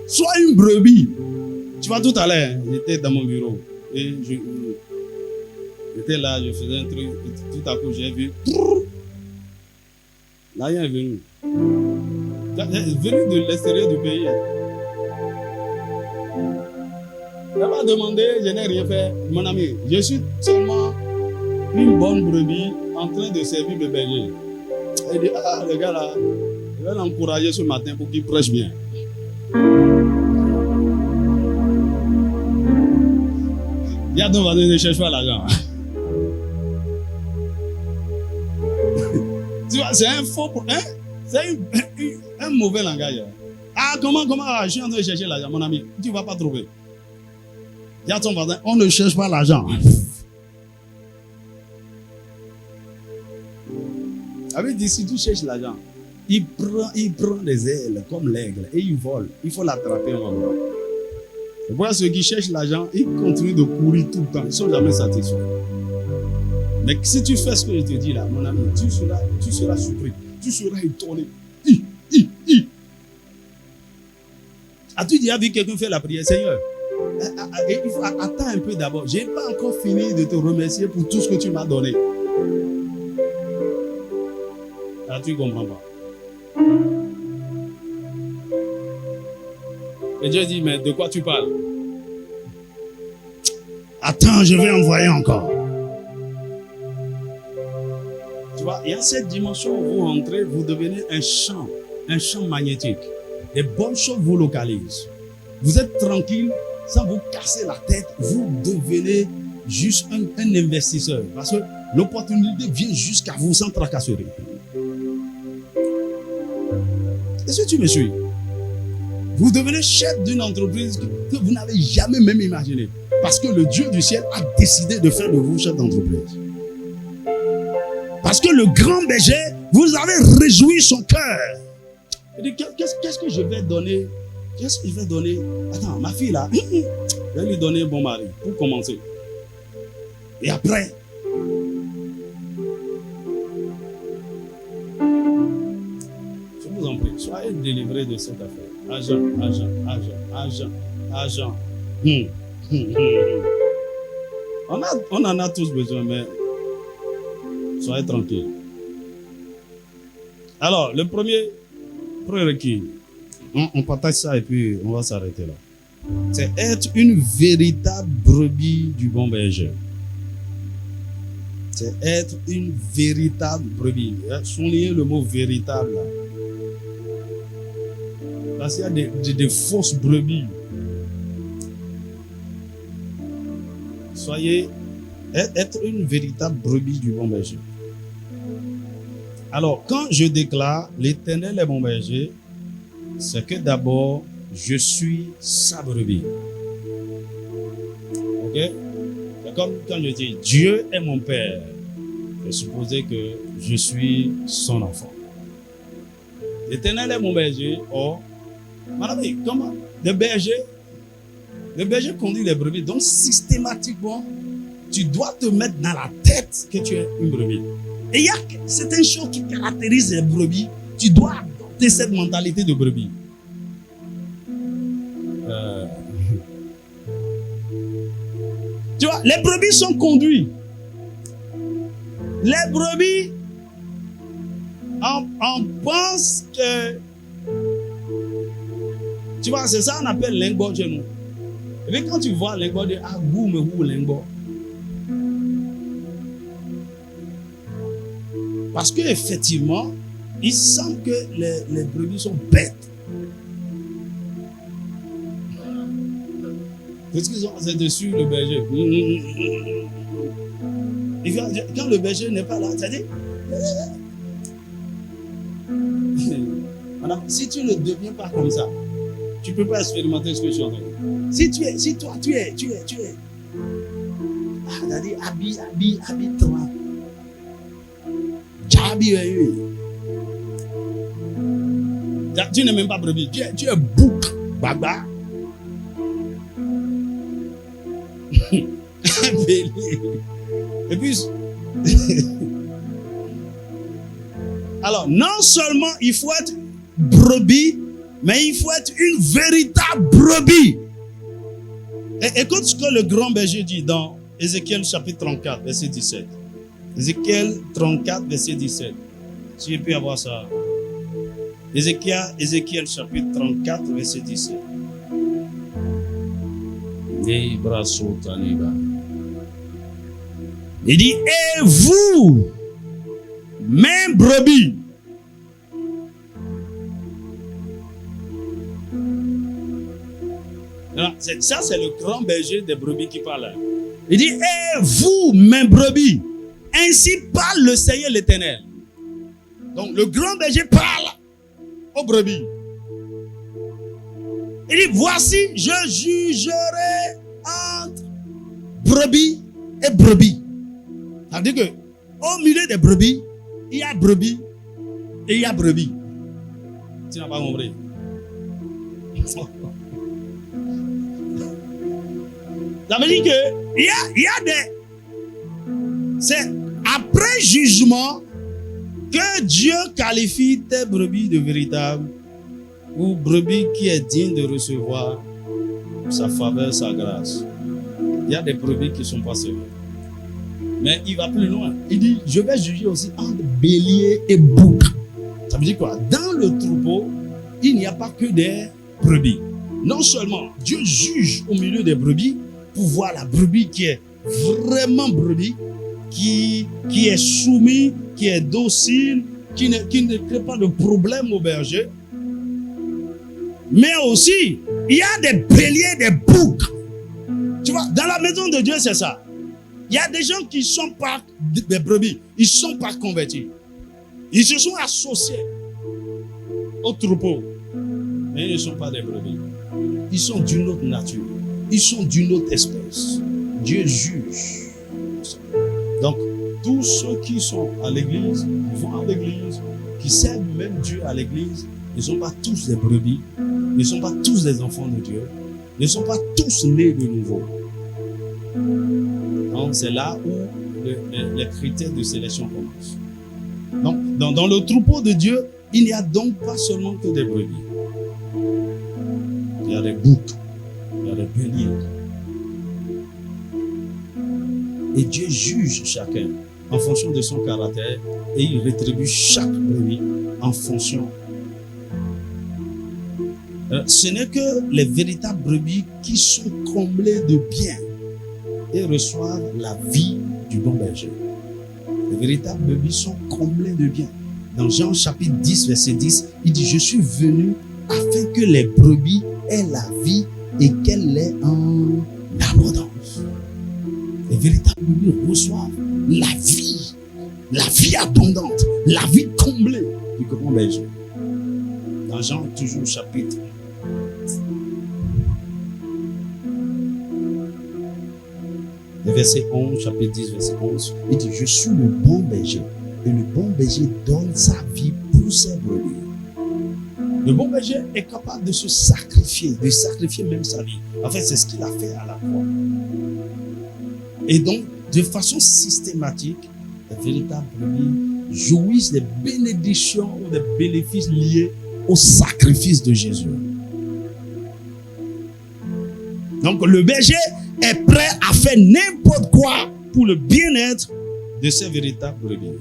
Sois une brebis. Tu vois, tout à l'heure, j'étais dans mon bureau et j'étais là, je faisais un truc, et tout à coup j'ai vu. L'argent est venu. Il est venu de l'extérieur du pays. Il n'a pas demandé, je n'ai rien fait. Mon ami, je suis seulement une bonne brebis en train de servir le berger. Il dit, ah, le gars là, je vais l'encourager ce matin pour qu'il prêche bien. Il y a donc, ne cherche pas l'argent. Tu vois, c'est un faux, hein? C'est un mauvais langage. Ah, comment, je suis en train de chercher l'argent, mon ami. Tu ne vas pas trouver. Il y a ton voisin, on ne cherche pas l'argent. Avec dit, si tu cherches l'argent, il prend des ailes comme l'aigle et il vole. Il faut l'attraper en endroit. Et voilà, ceux qui cherchent l'argent, ils continuent de courir tout le temps. Ils ne sont jamais satisfaits. Mais si tu fais ce que je te dis là, mon ami, tu seras surpris. Tu seras étonné. As-tu déjà vu quelqu'un faire la prière? Seigneur, il faut attends un peu d'abord. Je n'ai pas encore fini de te remercier pour tout ce que tu m'as donné. Ah, tu ne comprends pas. Et Dieu dit, mais de quoi tu parles? Attends, je vais envoyer encore. Tu vois, il y a cette dimension où vous entrez, vous devenez un champ magnétique. Les bonnes choses vous localisent. Vous êtes tranquille, sans vous casser la tête, vous devenez juste un investisseur. Parce que l'opportunité vient jusqu'à vous sans tracasserie. Est-ce que tu me suis? Vous devenez chef d'une entreprise que vous n'avez jamais même imaginé. Parce que le Dieu du ciel a décidé de faire de vous chef d'entreprise. Parce que le grand berger, vous avez réjoui son cœur. Qu'est-ce que je vais donner? Qu'est-ce que je vais donner? Attends, ma fille là, je vais lui donner un bon mari pour commencer. Et après, je vous en prie, soyez délivrés de cette affaire. Argent. On en a tous besoin, mais soyez tranquilles. Alors, le premier prérequis, on partage ça et puis on va s'arrêter là. C'est être une véritable brebis du bon berger. C'est être une véritable brebis. Soulignez le mot véritable là. Parce qu'il y a des fausses brebis. Être une véritable brebis du bon berger. Alors, quand je déclare l'Éternel est mon berger, c'est que d'abord, je suis sa brebis. Ok? C'est comme quand je dis Dieu est mon Père. Je supposais que je suis son enfant. L'Éternel est mon berger. Oh, madame, comment? Le berger conduit les brebis. Donc, systématiquement, tu dois te mettre dans la tête que tu es une brebis. Et il y a certaines choses qui caractérisent les brebis. Tu dois adopter cette mentalité de brebis. Tu vois, les brebis sont conduits. Les brebis, on pense que... Tu vois, c'est ça qu'on appelle lingot chez nous. Et puis quand tu vois lingot de agou, mais où lingot? Parce qu'effectivement, il semble que les brebis sont bêtes. Parce qu'ils ont dessus le berger. Et quand le berger n'est pas là, ça dit... Madame, si tu ne deviens pas comme ça, tu ne peux pas expérimenter ce que je suis en train de dire. Si toi tu es. Ah, t'as dit habille-toi. Tu n'es même pas brebis, tu es bouc, baba. Et puis, alors, non seulement il faut être brebis, mais il faut être une véritable brebis. Et écoute ce que le grand berger dit dans Ézéchiel chapitre 34, verset 17. Ézéchiel 34, verset 17. Si je peux avoir ça. Ézéchiel chapitre 34, verset 17. Il dit, et vous, mes brebis, ça c'est le grand berger des brebis qui parle. Il dit, et vous, mes brebis, ainsi parle le Seigneur l'Éternel. Donc le grand berger parle aux brebis. Il dit, voici, je jugerai entre brebis et brebis. Ça veut dire que au milieu des brebis, il y a brebis et il y a brebis. Tu n'as pas compris. Ça veut dire que il y a des... C'est après jugement que Dieu qualifie tes brebis de véritables ou brebis qui est digne de recevoir sa faveur, sa grâce. Il y a des brebis qui ne sont pas sévères. Mais il va plus loin. Il dit, je vais juger aussi entre bélier et bouc. Ça veut dire quoi? Dans le troupeau, il n'y a pas que des brebis. Non seulement Dieu juge au milieu des brebis pour voir la brebis qui est vraiment brebis, qui est soumis, qui est docile, qui ne crée pas de problème au berger. Mais aussi, il y a des béliers, des boucs. Tu vois, dans la maison de Dieu, c'est ça. Il y a des gens qui ne sont pas des brebis, ils ne sont pas convertis. Ils se sont associés au troupeau, mais ils ne sont pas des brebis. Ils sont d'une autre nature, ils sont d'une autre espèce. Dieu juge. Donc, tous ceux qui sont à l'église, qui vont à l'église, qui servent même Dieu à l'église, ils ne sont pas tous des brebis, ils ne sont pas tous des enfants de Dieu, ils ne sont pas tous nés de nouveau. Donc, c'est là où les critères de sélection commencent. Donc, dans le troupeau de Dieu, il n'y a donc pas seulement que des brebis. Il y a des boucs, il y a des béliers. Et Dieu juge chacun en fonction de son caractère et il rétribue chaque brebis en fonction. Ce n'est que les véritables brebis qui sont comblées de bien et reçoivent la vie du bon berger. Les véritables brebis sont comblées de bien. Dans Jean chapitre 10, verset 10, il dit, je suis venu afin que les brebis aient la vie et qu'elle l'ait en abondance. Les véritables brebis reçoivent la vie abondante, la vie comblée du grand berger. Dans Jean, toujours chapitre verset 11, chapitre 10, verset 11, il dit, je suis le bon berger et le bon berger donne sa vie pour ses brebis. Le bon berger est capable de se sacrifier, de sacrifier même sa vie. En fait, c'est ce qu'il a fait à la croix. Et donc, de façon systématique, les véritables brebis jouissent des bénédictions ou des bénéfices liés au sacrifice de Jésus. Donc, le berger est prêt à faire n'importe quoi pour le bien-être de ses véritables brebis.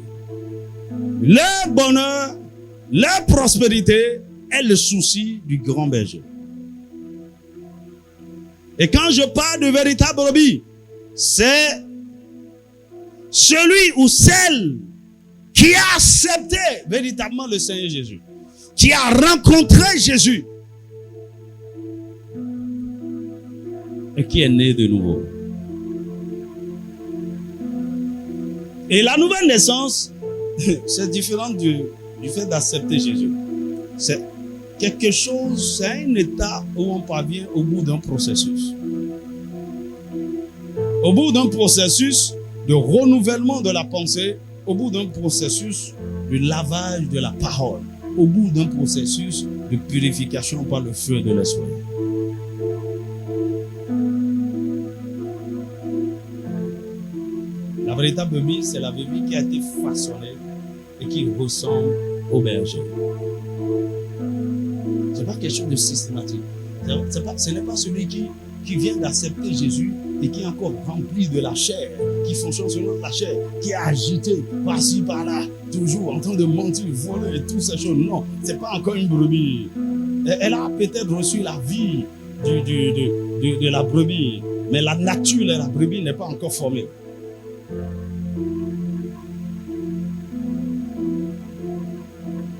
Leur bonheur, leur prospérité est le souci du grand berger. Et quand je parle de véritables brebis, c'est celui ou celle qui a accepté véritablement le Seigneur Jésus, qui a rencontré Jésus et qui est né de nouveau. Et la nouvelle naissance, c'est différent du fait d'accepter Jésus. C'est quelque chose, c'est un état où on parvient au bout d'un processus. Au bout d'un processus de renouvellement de la pensée, au bout d'un processus de lavage de la parole, au bout d'un processus de purification par le feu de l'esprit. La véritable brebis, c'est la brebis qui a été façonnée et qui ressemble au berger. Ce n'est pas quelque chose de systématique. Ce n'est pas celui qui vient d'accepter Jésus et qui est encore rempli de la chair, qui fonctionne selon la chair, qui est agité par-ci, par-là, toujours en train de mentir, voler et toutes ces choses. Non, ce n'est pas encore une brebis. Elle a peut-être reçu la vie de la brebis, mais la nature de la brebis n'est pas encore formée.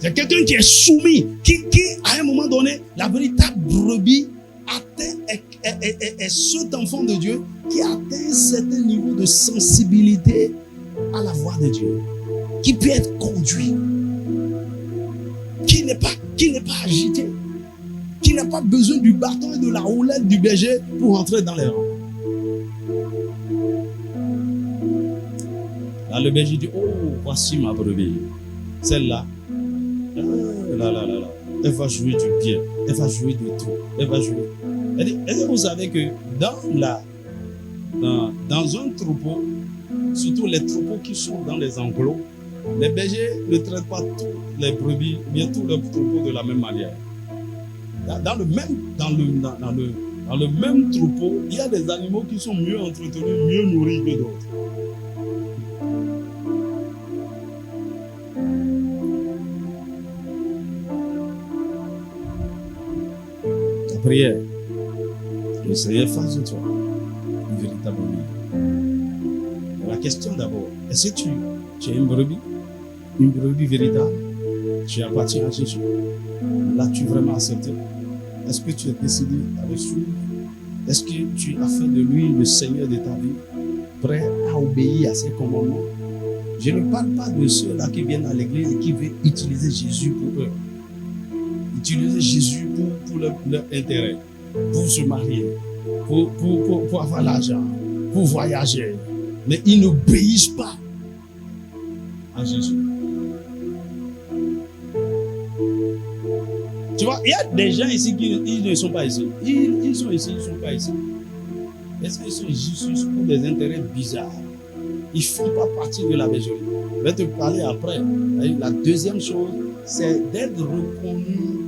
C'est quelqu'un qui est soumis, qui à un moment donné, la véritable brebis est cet enfant de Dieu qui atteint un certain niveau de sensibilité à la voix de Dieu, qui peut être conduit, qui n'est pas agité, qui n'a pas besoin du bâton et de la roulette du berger pour entrer dans les rangs. Là, le berger dit, oh, voici ma brebis. Celle-là, elle va jouer du bien, elle va jouer de tout, elle va jouer. Est-ce que vous savez que dans un troupeau, surtout les troupeaux qui sont dans les enclos, les bergers ne traitent pas tous les brebis, bien tous les troupeaux de la même manière. Dans le même troupeau, il y a des animaux qui sont mieux entretenus, mieux nourris que d'autres. Ta prière, le Seigneur fasse de toi une véritable brebis. La question d'abord, est-ce que tu es une brebis véritable? Tu appartiens à Jésus. L'as-tu vraiment accepté? Est-ce que tu es décidé à le suivre? Est-ce que tu as fait de lui le Seigneur de ta vie, prêt à obéir à ses commandements? Je ne parle pas de ceux-là qui viennent à l'église et qui veulent utiliser Jésus pour eux. Utiliser Jésus pour leur intérêt, pour se marier, pour avoir l'argent, pour voyager. Mais ils n'obéissent pas à Jésus. Tu vois, il y a des gens ici qui ne sont pas ici. Ils sont ici, ils ne sont pas ici. Est-ce qu'ils sont ici pour des intérêts bizarres? Ils ne font pas partie de la bergerie. Je vais te parler après. La deuxième chose, c'est d'être reconnu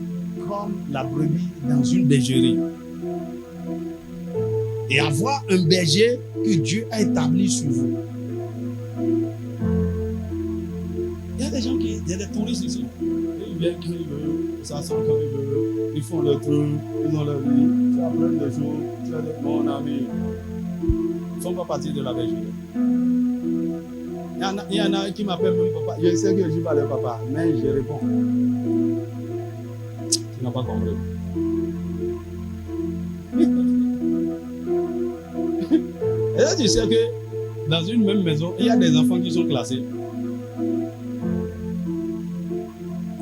comme la brebis dans une bergerie. Et avoir un berger que Dieu a établi sur vous. Il y a des gens il y a des touristes ici. Ils viennent quand ils veulent, ils s'assemblent quand ils veulent, ils font leur truc, ils ont leur vie, tu apprends des jours, tu as des bons amis. Ils ne font pas partie de la bergerie. Il y en a qui m'appellent même papa. Je sais que je vais aller papa, mais je réponds. Tu n'as pas compris. Et là, tu sais que dans une même maison, il y a des enfants qui sont classés.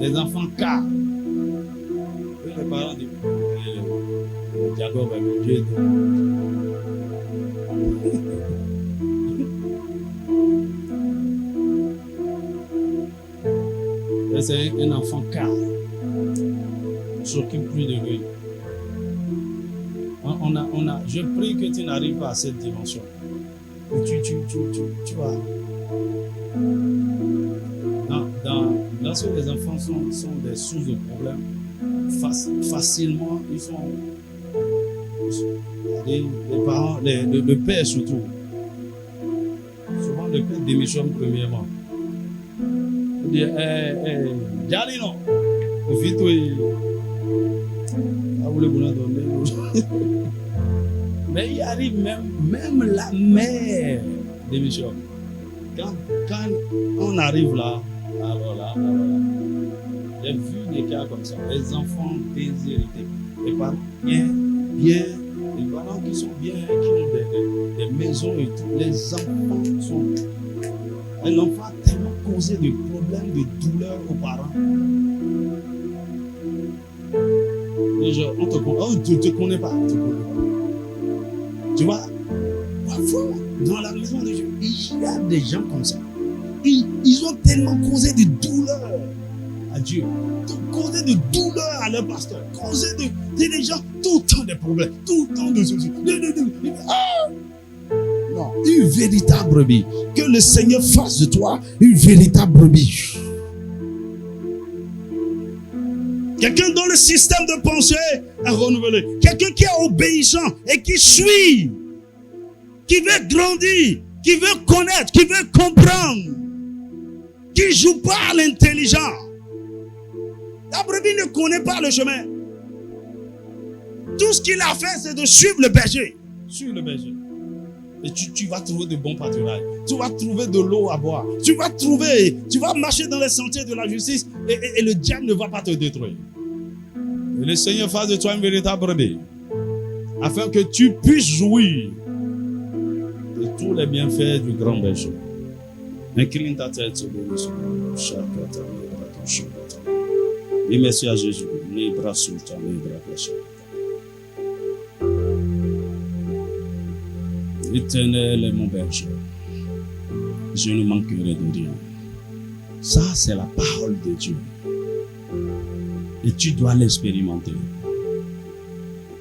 Des enfants K. Et les parents disent, Jacob va me Dieu. C'est un enfant K. On ne s'occupe plus de lui. Je prie que tu n'arrives pas à cette dimension. Tu vois. Lorsque les enfants sont des sources de problèmes, facilement, ils sont. Les parents, le père surtout. Souvent, le père démissionne premièrement. Il dit, Jalino, vite, oui. Mais il arrive même la mère démissionne. Quand on arrive là, alors là, j'ai vu des cas comme ça, les enfants déshérités, les parents bien, les parents qui sont bien, qui ont des maisons et tout, les enfants sont. Un enfant a tellement causé de problèmes, de douleurs aux parents. Déjà, on te connaît pas, Tu vois, parfois, dans la maison de Dieu, il y a des gens comme ça. Ils ont tellement causé de douleurs à Dieu, causé de douleurs à leur pasteur, causé des gens, tout le temps des problèmes, tout le temps de ceci. Non, une véritable brebis. Que le Seigneur fasse de toi une véritable brebis. Quelqu'un dont le système de pensée est renouvelé. Quelqu'un qui est obéissant et qui suit. Qui veut grandir. Qui veut connaître. Qui veut comprendre. Qui ne joue pas à l'intelligent. La brebis ne connaît pas le chemin. Tout ce qu'il a fait, c'est de suivre le berger. Suivre le berger. Et tu vas trouver de bons pâturages. Tu vas trouver de l'eau à boire. Tu vas marcher dans les sentiers de la justice et le diable ne va pas te détruire. Et le Seigneur fasse de toi une véritable brebis, afin que tu puisses jouir de tous les bienfaits du grand berger. Incline ta tête sur le sol. Dis merci à Jésus. L'Éternel est mon berger. Je ne manquerai de rien. Ça, c'est la parole de Dieu. Et tu dois l'expérimenter.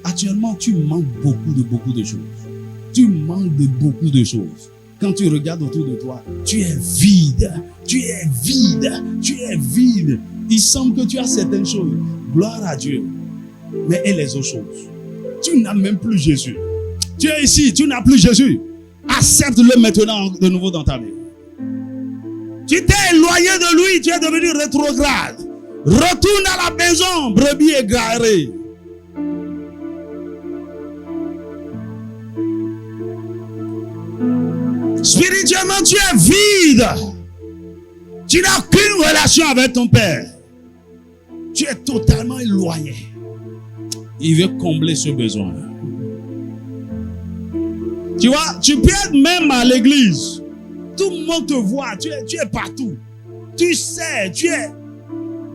Actuellement, tu manques beaucoup de choses. Tu manques de beaucoup de choses. Quand tu regardes autour de toi, tu es vide. Tu es vide. Tu es vide. Il semble que tu as certaines choses. Gloire à Dieu. mais et les autres choses. Tu n'as même plus Jésus. Tu es ici, tu n'as plus Jésus. Accepte-le maintenant de nouveau dans ta vie. Tu t'es éloigné de lui, tu es devenu rétrograde. Retourne à la maison, brebis égarée. Spirituellement, tu es vide. Tu n'as aucune relation avec ton Père. Tu es totalement éloigné. Il veut combler ce besoin. Tu vois, tu peux être même à l'église. Tout le monde te voit. Tu es partout. Tu sais, tu es.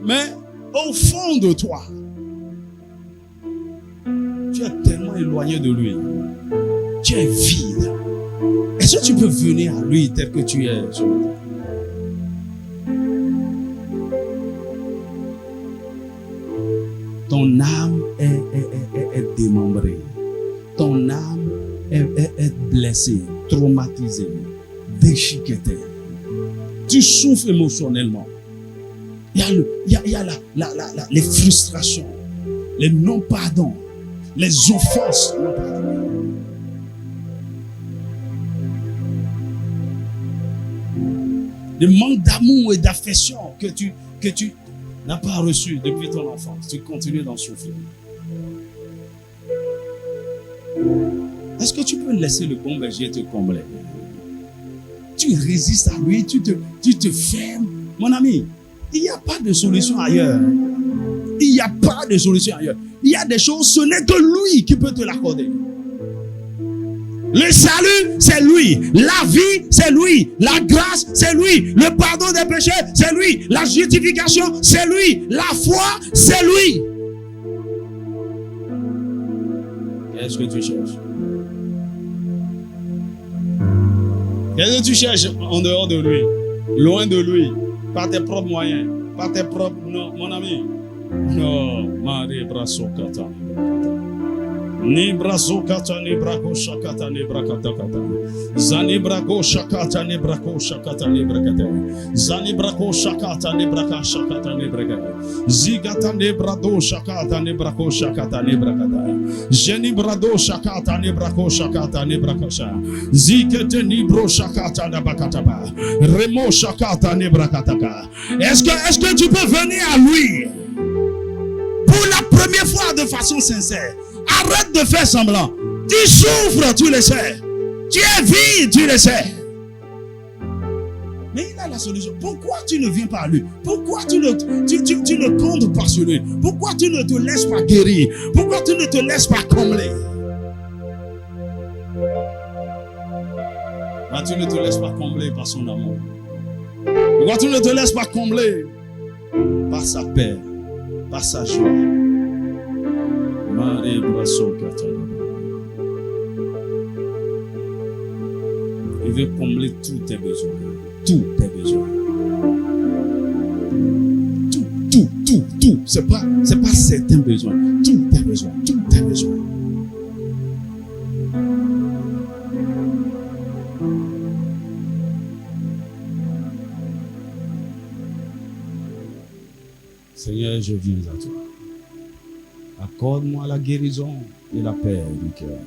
Mais au fond de toi, tu es tellement éloigné de lui. Tu es vide. Est-ce que tu peux venir à lui tel que tu es? Ton âme est démembrée. Ton âme est blessée, traumatisée, déchiquetée. Tu souffres émotionnellement. Il y a les frustrations, les non-pardons, les offenses non pardonnées. Le manque d'amour et d'affection que tu n'as pas reçu depuis ton enfance. Tu continues d'en souffrir. Est-ce que tu peux laisser le bon berger te combler? Tu résistes à lui, tu te fermes. Mon ami, il n'y a pas de solution ailleurs. Il n'y a pas de solution ailleurs. Il y a des choses, ce n'est que lui qui peut te l'accorder. Le salut, c'est lui. La vie, c'est lui. La grâce, c'est lui. Le pardon des péchés, c'est lui. La justification, c'est lui. La foi, c'est lui. Qu'est-ce que tu cherches? Qu'est-ce que tu cherches en dehors de lui? Loin de lui, par tes propres moyens, par tes propres... Non, mon ami. Non, Marie Brassokata. Ni brazo kata ni brako shakata ni brakata kata. Zani brako shakata ni brako shakata ni brakata. Zani brako shakata ni braka shakata ni brakata. Zigata ni brado shakata ni brako shakata ni brakata. Jeni brado shakata ni brako shakata ni brakasha. Zikete ni bro shakata na bakata ba. Remo shakata ni brakata ka. Est-ce que tu peux venir à lui pour la première fois de façon sincère? Arrête de faire semblant. Tu souffres, tu le sais. Tu es vide, tu le sais. Mais il a la solution. Pourquoi tu ne viens pas à lui? Pourquoi tu ne comptes pas sur lui? Pourquoi tu ne te laisses pas guérir? Pourquoi tu ne te laisses pas combler? Pourquoi tu ne te laisses pas combler par son amour? Pourquoi tu ne te laisses pas combler par sa paix, par sa joie? Marie Brasso Katana. Il veut combler tous tes besoins. Tous tes besoins. Tout. C'est pas certains besoins. Tous tes besoins. Tous tes besoins. Seigneur, je viens à toi. Accorde-moi la guérison et la paix du cœur.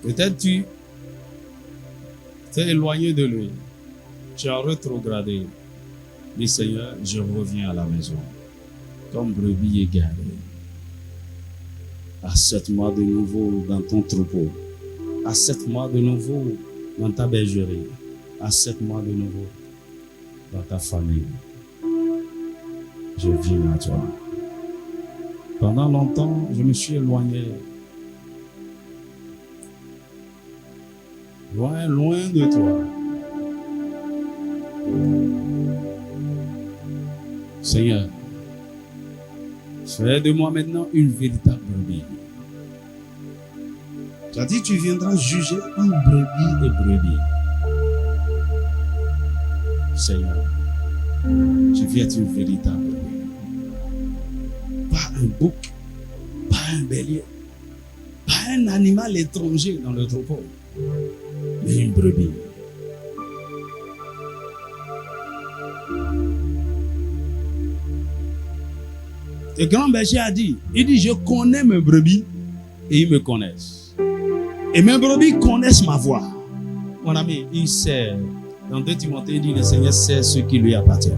Peut-être tu t'es éloigné de lui. Tu as rétrogradé. Mais Seigneur, je reviens à la maison. Comme brebis égarée. Accepte-moi de nouveau dans ton troupeau. Accepte-moi de nouveau dans ta bergerie. Accepte-moi de nouveau dans ta famille. Je viens à toi. Pendant longtemps, je me suis éloigné. Loin de toi. Seigneur, fais de moi maintenant une véritable brebis. Tu as dit tu viendras juger entre brebis et brebis. Seigneur, je viens être une véritable brebis. Pas un bouc, pas un bélier, pas un animal étranger dans le troupeau, mais une brebis. Le grand berger a dit, il dit, je connais mes brebis et ils me connaissent. Et mes brebis connaissent ma voix. Mon ami, il sait. Dans 2 Timothée, il dit, le Seigneur sait ce qui lui appartient.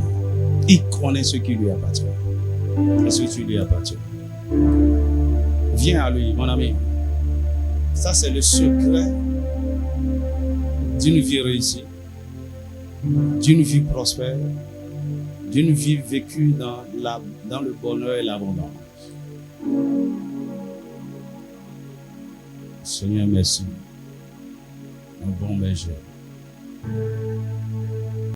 Il connaît ce qui lui appartient. Et ce qui lui appartient. Viens à lui, mon ami. Ça, c'est le secret d'une vie réussie, d'une vie prospère, d'une vie vécue dans le bonheur et l'abondance. Seigneur, merci. Un bon berger.